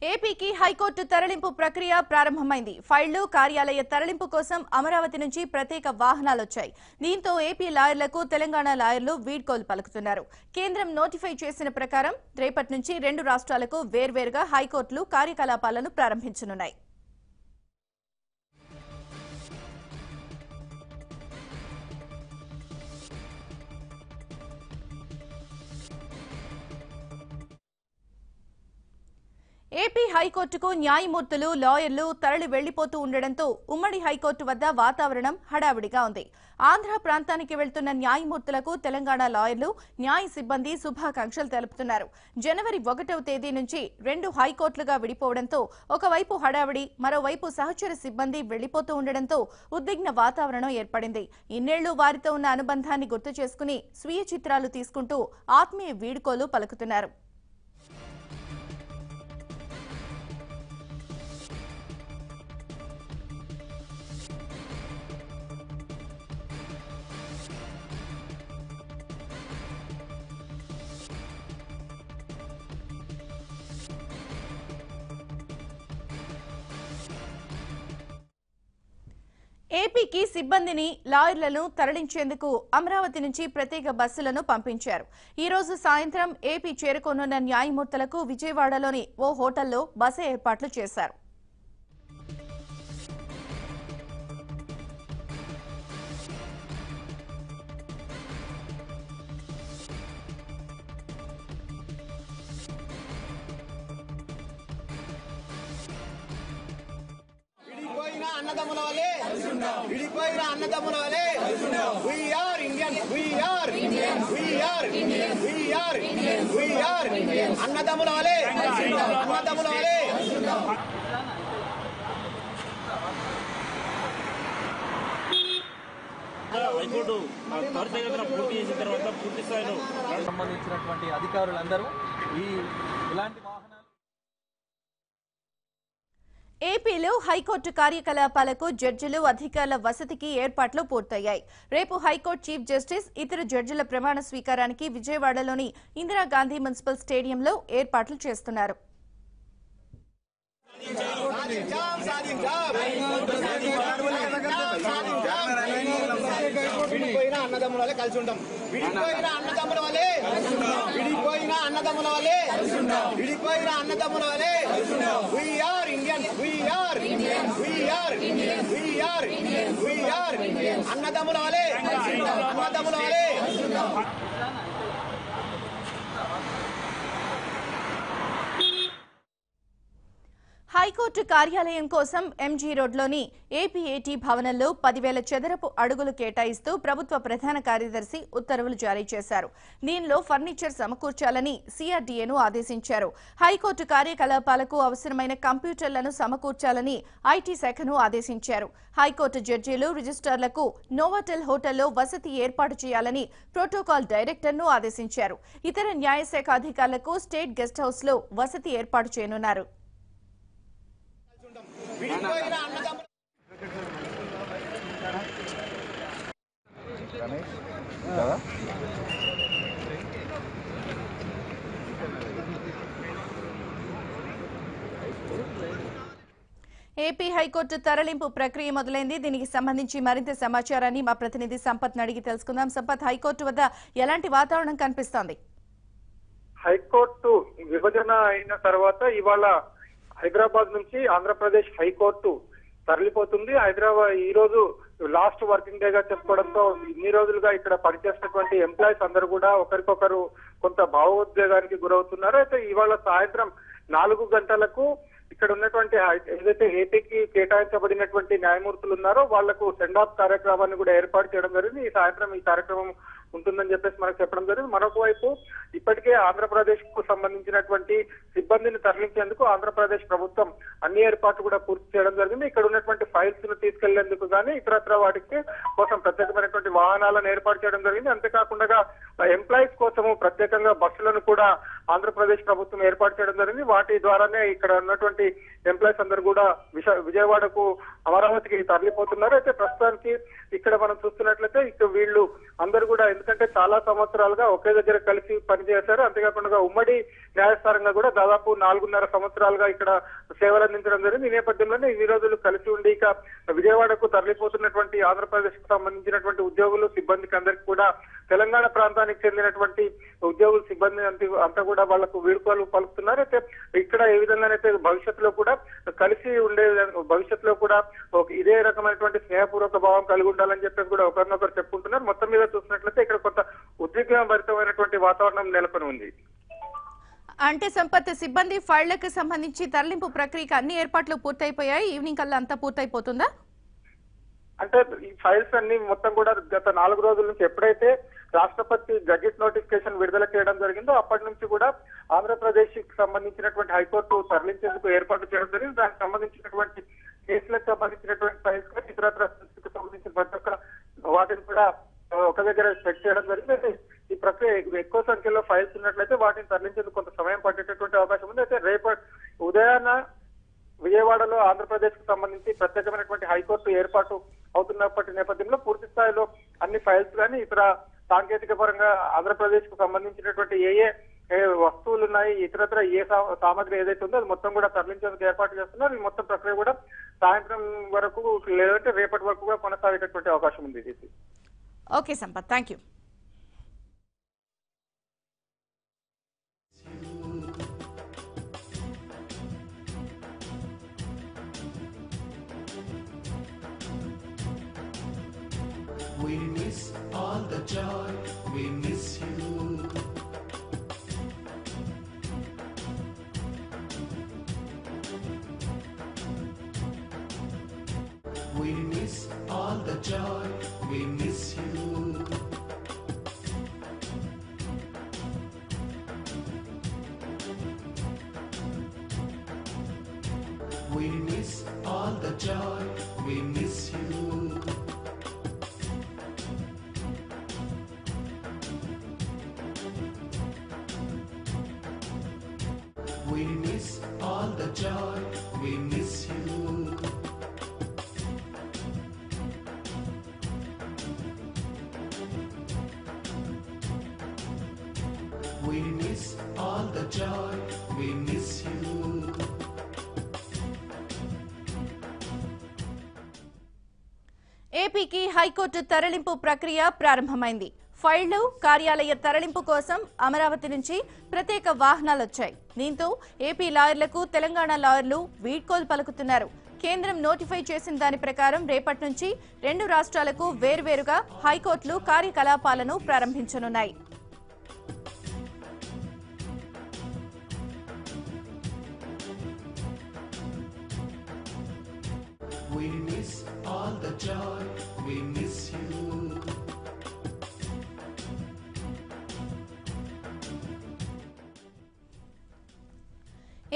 ఏపీకి హైకోర్టు తరలింపు ప్రక్రియ ప్రారంభమైంది. ఫైళ్లు, కార్యాలయ తరలింపు కోసం అమరావతి నుంచి ప్రత్యేక వాహనాలు వచ్చాయి. దీంతో ఏపీ లాయర్లకు తెలంగాణ లాయర్లు వీడ్కోలు పలుకుతున్నారు. కేంద్రం నోటిఫై చేసిన ప్రకారం రేపటి నుంచి 2 రాష్ట్రాలకు వేర్వేరుగా హైకోర్టులు కార్యకలాపాలను ప్రారంభించనున్నాయి. ఏపీ హైకోర్టుకు న్యాయమూర్తులు, లాయర్లు తరలి వెళ్లిపోతూ ఉండడంతో ఉమ్మడి హైకోర్టు వద్ద వాతావరణం హడావిడిగా ఉంది. ఆంధ్ర ప్రాంతానికి వెళ్తున్న న్యాయమూర్తులకు తెలంగాణ లాయర్లు, న్యాయ సిబ్బంది శుభాకాంక్షలు తెలుపుతున్నారు. జనవరి 1వ తేదీ నుంచి 2 హైకోర్టులుగా విడిపోవడంతో ఒకవైపు హడావిడి, మరోవైపు సహచర సిబ్బంది వెళ్లిపోతూ ఉండడంతో ఉద్విగ్న వాతావరణం ఏర్పడింది. ఇన్నేళ్లు వారితో ఉన్న అనుబంధాన్ని గుర్తు చేసుకుని స్వీయ చిత్రాలు తీసుకుంటూ ఆత్మీయ వీడ్కోలు పలుకుతున్నారు. ఏపీకి సిబ్బందిని, లాయర్లను తరలించేందుకు అమరావతి నుంచి ప్రత్యేక బస్సులను పంపించారు. ఈ రోజు సాయంత్రం ఏపీ చేరుకోనున్న న్యాయమూర్తులకు విజయవాడలోని ఓ హోటల్లో బస ఏర్పాట్లు చేశారు. హైకోర్టు త్వరితగతిన పూర్తి చేసిన తర్వాత పూర్తి స్థాయిలో సంబంధించినటువంటి అధికారులందరూ ఇలాంటి ఏపీలో హైకోర్టు కార్యకలాపాలకు జడ్జిలు, అధికారుల వసతికి ఏర్పాట్లు పూర్తయ్యాయి. రేపు హైకోర్టు చీఫ్ జస్టిస్, ఇతర జడ్జిల ప్రమాణ స్వీకారానికి విజయవాడలోని ఇందిరాగాంధీ మున్సిపల్ స్టేడియంలో ఏర్పాట్లు చేస్తున్నారు. అన్నదమ్ముల కలిసి ఉంటాం. విడిపోయిన అన్నదమ్ముల వలె విడిపోయిన అన్నదమ్ముల వలె విడిపోయిన అన్నదమ్ముల వలె we're Indian we're we're we're we're అన్నదమ్ముల వలె అన్నదమ్ముల వలె. హైకోర్టు కార్యాలయం కోసం ఎంజీ రోడ్లోని ఏపీఏటీ భవనంలో 10,000 చదరపు అడుగులు కేటాయిస్తూ ప్రభుత్వ ప్రధాన కార్యదర్శి ఉత్తర్వులు జారీ చేశారు. దీనిలో ఫర్నిచర్ సమకూర్చాలని సిఆర్డీఏను ఆదేశించారు. హైకోర్టు కార్యకలాపాలకు అవసరమైన కంప్యూటర్లను సమకూర్చాలని ఐటీ శాఖను ఆదేశించారు. హైకోర్టు జడ్జీలు, రిజిస్ట్రార్లకు నోవాటెల్ హోటల్లో వసతి ఏర్పాటు చేయాలని ప్రోటోకాల్ డైరెక్టర్ను ఆదేశించారు. ఇతర న్యాయశాఖ అధికారులకు స్టేట్ గెస్ట్ హౌస్లో వసతి ఏర్పాటు చేయనున్నారు. ఏపీ హైకోర్టు తరలింపు ప్రక్రియ మొదలైంది. దీనికి సంబంధించి మరింత సమాచారాన్ని మా ప్రతినిధి సంపత్ అడిగి తెలుసుకుందాం. సంపత్, హైకోర్టు వద్ద ఎలాంటి వాతావరణం కనిపిస్తోంది? హైకోర్టు విభజన అయిన తర్వాత ఇవాళ హైదరాబాద్ నుంచి ఆంధ్రప్రదేశ్ హైకోర్టు తరలిపోతుంది. హైదరాబాద్ ఈ రోజు లాస్ట్ వర్కింగ్ డే గా చెప్పుకోవడంతో ఇన్ని రోజులుగా ఇక్కడ పనిచేసినటువంటి ఎంప్లాయీస్ అందరూ కూడా ఒకరికొకరు కొంత భావోద్వేగానికి గురవుతున్నారు. అయితే ఇవాళ సాయంత్రం 4 గంటలకు ఇక్కడ ఉన్నటువంటి ఏదైతే ఏపీకి కేటాయించబడినటువంటి న్యాయమూర్తులు ఉన్నారో వాళ్లకు సెండ్ ఆఫ్ కార్యక్రమాన్ని కూడా ఏర్పాటు చేయడం జరిగింది. ఈ సాయంత్రం ఈ కార్యక్రమం ఉంటుందని చెప్పేసి మనకు చెప్పడం జరిగింది. మరొక వైపు ఇప్పటికే ఆంధ్రప్రదేశ్ కు సంబంధించినటువంటి సిబ్బందిని తరలించేందుకు ఆంధ్రప్రదేశ్ ప్రభుత్వం అన్ని ఏర్పాట్లు కూడా పూర్తి చేయడం జరిగింది. ఇక్కడ ఉన్నటువంటి ఫైల్స్ ను తీసుకెళ్లేందుకు గానీ ఇతరత్ర వాటికి కోసం ప్రత్యేకమైనటువంటి వాహనాలను ఏర్పాటు చేయడం జరిగింది. అంతేకాకుండా ఎంప్లాయీస్ కోసము ప్రత్యేకంగా బస్సులను కూడా ఆంధ్రప్రదేశ్ ప్రభుత్వం ఏర్పాటు చేయడం జరిగింది. వాటి ద్వారానే ఇక్కడ ఉన్నటువంటి ఎంప్లాయీస్ అందరూ కూడా విజయవాడకు, అమరావతికి తరలిపోతున్నారు. అయితే ప్రస్తుతానికి ఇక్కడ మనం చూస్తున్నట్లయితే ఇక్కడ వీళ్ళు అందరూ కూడా, ఎందుకంటే చాలా సంవత్సరాలుగా ఒకే దగ్గర కలిసి పనిచేశారు. అంతేకాకుండా ఉమ్మడి న్యాయస్థానంగా కూడా దాదాపు 4.5 సంవత్సరాలుగా ఇక్కడ సేవలు అందించడం జరిగింది. ఈ నేపథ్యంలోనే ఈ రోజులు కలిసి ఉండి ఇక విజయవాడకు తరలిపోతున్నటువంటి ఆంధ్రప్రదేశ్ కు సంబంధించినటువంటి ఉద్యోగులు సిబ్బందికి అందరికీ కూడా తెలంగాణ ప్రాంతానికి చెందినటువంటి ఉద్యోగులు సిబ్బంది అంతా కూడా వాళ్లకు వీడుకోలు పలుకుతున్నారు. అయితే ఇక్కడ ఏ విధంగానైతే భవిష్యత్తులో కూడా కలిసి ఉండే భవిష్యత్తులో కూడా ఇదే రకమైనటువంటి స్నేహపూర్వక భావం కలిగి ఉండాలని చెప్పేసి కూడా ఒకరినొకరు చెప్పుకుంటున్నారు. మొత్తం మీద చూసినట్లయితే ఇక్కడ కొంత ఉద్విగ్నభరితమైనటువంటి వాతావరణం నెలకొని ఉంది. అంటే సంపత్, సిబ్బంది ఫైళ్లకు సంబంధించి తరలింపు ప్రక్రియకు అన్ని ఏర్పాట్లు పూర్తయిపోయాయి. ఈవినింగ్ కల్లా అంతా పూర్తయిపోతుందా? అంటే ఈ ఫైల్స్ అన్ని మొత్తం కూడా గత 4 రోజుల నుంచి ఎప్పుడైతే రాష్ట్రపతి గజెట్ నోటిఫికేషన్ విడుదల చేయడం జరిగిందో అప్పటి నుంచి కూడా ఆంధ్రప్రదేశ్ కి సంబంధించినటువంటి హైకోర్టు తరలించేందుకు ఏర్పాటు చేయడం జరిగింది. దానికి సంబంధించినటువంటి కేసులకు సంబంధించినటువంటి ఫైల్స్ కానీ ఇతరత్ర సంబంధించిన ప్రతి ఒక్క వాటిని కూడా ఒక దగ్గర సెట్ చేయడం జరిగింది. ఈ ప్రక్రియ ఎక్కువ సంఖ్యలో ఫైల్స్ ఉన్నట్లయితే వాటిని తరలించేందుకు కొంత సమయం పట్టేటటువంటి అవకాశం ఉంది. అయితే రేపటి ఉదయాన విజయవాడలో ఆంధ్రప్రదేశ్ కు సంబంధించి ప్రత్యేకమైనటువంటి హైకోర్టు ఏర్పాటు అవుతున్నప్పటి నేపథ్యంలో పూర్తి స్థాయిలో అన్ని ఫైల్స్ కానీ ఇతర సాంకేతిక పరంగా ఆంధ్రప్రదేశ్ కు సంబంధించినటువంటి ఏ వస్తువులు ఉన్నాయి, ఇతరత్ర ఏ సామాగ్రి ఏదైతే ఉందో అది మొత్తం కూడా తరలించేందుకు ఏర్పాటు చేస్తున్నారు. ఈ మొత్తం ప్రక్రియ కూడా సాయంత్రం వరకు లేదంటే రేపటి వరకు కూడా కొనసాగేటటువంటి అవకాశం ఉంది. Okay Sampath, thank you. We miss all the joy, we miss you. We miss all the joy, we miss you. We miss all the joy, we miss you. We miss all the joy, we miss you. We miss all the joy, we miss you. ఏపీకి high court తరలింపు ప్రక్రియ ప్రారంభమైంది. ఫైళ్లు, కార్యాలయ తరలింపు కోసం అమరావతి నుంచి ప్రత్యేక వాహనాలు వచ్చాయి. దీంతో ఏపీ లాయర్లకు తెలంగాణ లాయర్లు వీడ్కోలు పలుకుతున్నారు. కేంద్రం నోటిఫై చేసిన దాని ప్రకారం రేపటి నుంచి 2 రాష్ట్రాలకు వేర్వేరుగా హైకోర్టులు కార్యకలాపాలను ప్రారంభించనున్నాయి. We miss all the joy, we miss you.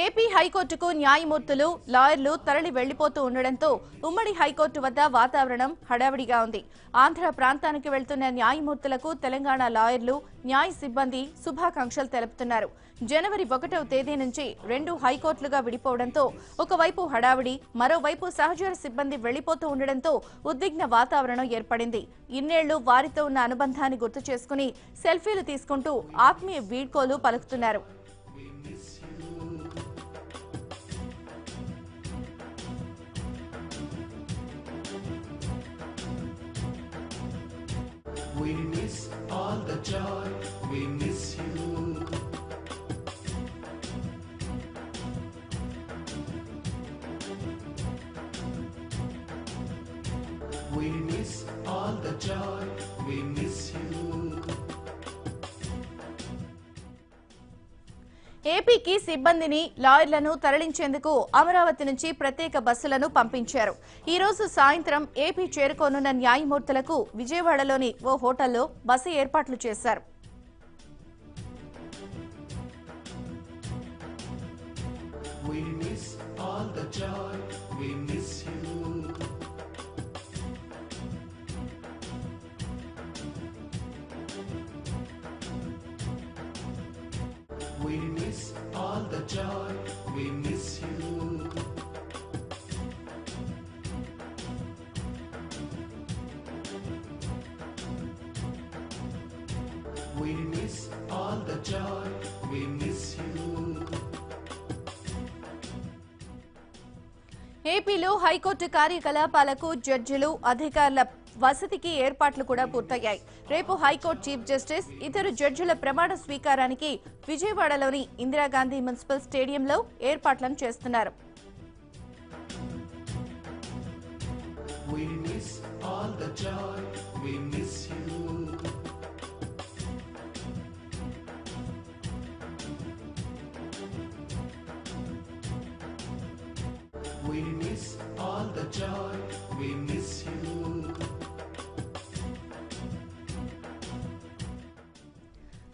AP హైకోర్టుకు న్యాయమూర్తులు, లాయర్లు తరలి వెళ్లిపోతూ ఉండడంతో ఉమ్మడి హైకోర్టు వద్ద వాతావరణం హడావిడిగా ఉంది. ఆంధ్ర ప్రాంతానికి వెళ్తున్న న్యాయమూర్తులకు తెలంగాణ లాయర్లు, న్యాయ సిబ్బంది శుభాకాంక్షలు తెలుపుతున్నారు. జనవరి 1వ తేదీ నుంచి 2 హైకోర్టులుగా విడిపోవడంతో ఒకవైపు హడావిడి, మరోవైపు సహచర సిబ్బంది వెళ్లిపోతూ ఉండడంతో ఉద్విగ్న వాతావరణం ఏర్పడింది. ఇన్నేళ్లు వారితో ఉన్న అనుబంధాన్ని గుర్తు చేసుకుని సెల్ఫీలు తీసుకుంటూ ఆత్మీయ వీడ్కోలు పలుకుతున్నారు. We miss all the joy, we miss you. We miss all the joy, we miss you. ఏపీకి సిబ్బందిని, లాయర్లను తరలించేందుకు అమరావతి నుంచి ప్రత్యేక బస్సులను పంపించారు. ఈ రోజు సాయంత్రం ఏపీ చేరుకోనున్న న్యాయమూర్తులకు విజయవాడలోని ఓ హోటల్లో బస ఏర్పాట్లు చేశారు. We miss all the joy, we miss you. We miss all the joy, we miss you. We miss all the joy, we miss you. ఏపీలో హైకోర్టు కార్యకలాపాలకు జడ్జిలు అధికారుల వసతికి ఏర్పాట్లు కూడా పూర్తయ్యాయి. రేపు హైకోర్టు చీఫ్ జస్టిస్ ఇతరు జడ్జిల ప్రమాణ స్వీకారానికి విజయవాడలోని ఇందిరాగాంధీ మున్సిపల్ స్టేడియంలో ఏర్పాట్లను చేస్తున్నారు. We miss all the joy, we miss you. We miss all the joy, we miss you.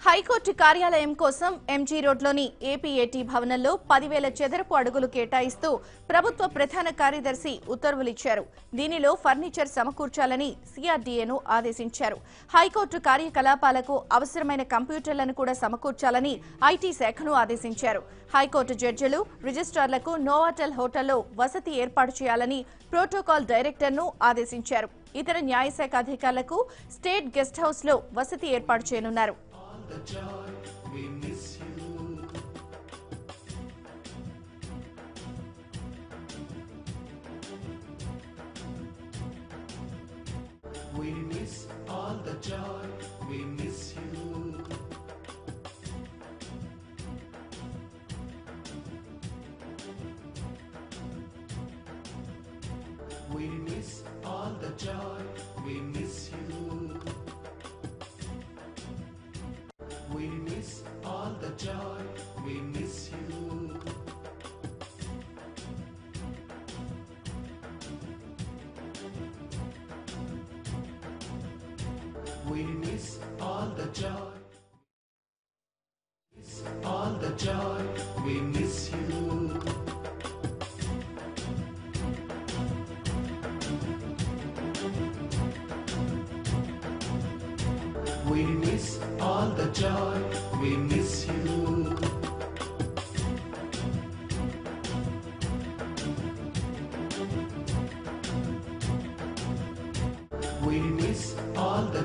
High court కార్యాలయం కోసం ఎంజీ రోడ్లోని ఏపీఏటీ భవనంలో 10,000 చదరపు అడుగులు కేటాయిస్తూ ప్రభుత్వ ప్రధాన కార్యదర్శి ఉత్తర్వులిచ్చారు. దీనిలో ఫర్నిచర్ సమకూర్చాలని సిఆర్డీఏను ఆదేశించారు. హైకోర్టు కార్యకలాపాలకు అవసరమైన కంప్యూటర్లను కూడా సమకూర్చాలని ఐటీ శాఖను ఆదేశించారు. హైకోర్టు జడ్జిలు, రిజిస్ట్రార్లకు నోవాటెల్ హోటల్లో వసతి ఏర్పాటు చేయాలని ప్రోటోకాల్ డైరెక్టర్ను ఆదేశించారు. ఇతర న్యాయశాఖ అధికారులకు స్టేట్ గెస్ట్ హౌస్ లో వసతి ఏర్పాటు చేయనున్నారు. The joy, we miss you. We miss all the joy, we miss you. We miss all the joy, we miss you. We miss all the joy, we miss you. We miss all the joy, miss all the joy, we miss you. We miss all the joy, we miss you. We miss all the